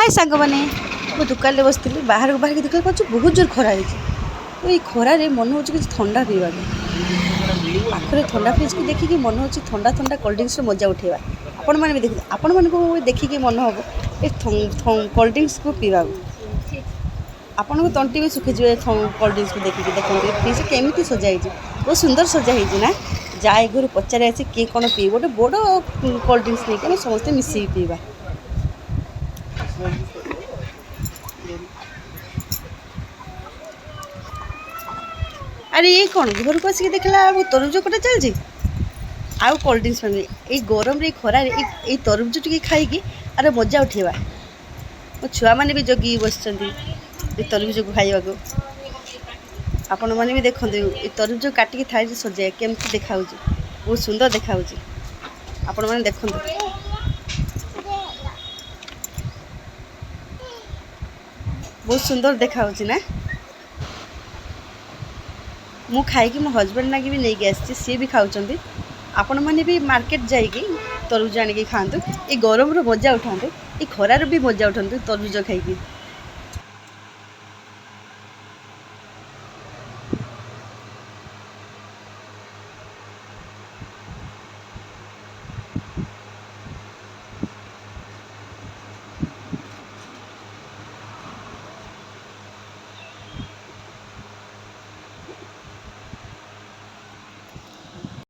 हाय सांग मैंने मो दुकान में बसती बाहर बाहर देखा पाँच बहुत जोर खरा है तो ये खरारे मन हो ठंडा पीवा पाखे ठंडा फ्रिज को देखिए मन हो ठंडा ठंडा कोल्ड ड्रिंक्स मजा उठेगा आपण मैंने भी देख आपण मानक देखिए मन हम ये कोल्ड ड्रिंक्स को पीवा आपन को तंटी भी सुखीजे कोल्ड ड्रिंक्स को देखिए देखते फ्रिज केमी सजाई बहुत सुंदर सजाई ना जाए घर पचारे आसी किए कौन पी गोटे बड़ कोल्ड ड्रिंक्स नहीं कि समस्ते मिसिक पीवा। अरे ये कौन घर को आसिक देखला तरबुज कटा चलती आउ कोल्ड ड्रिंक्स ये गरम रे खरार ये तरबुज टी खाई अरे मजा उठेवा मो छुआ मैंने भी जगी बस तरबुज को खाइबा को आपण मैंने भी देखते ये तरबुज काटिकी थाली सजाए केमती देखा बहुत सुंदर देखा आपण मैंने देखते बहुत सुंदर देखा ना मु खाई मो हजबैंड लगे भी नहीं आसी सी भी खाऊँ आपण मैंने भी मार्केट जाइए तरबुज आनिकी खातु ये गरम मजा उठाते ये खरार भी मजा उठाते तरबुज खाई।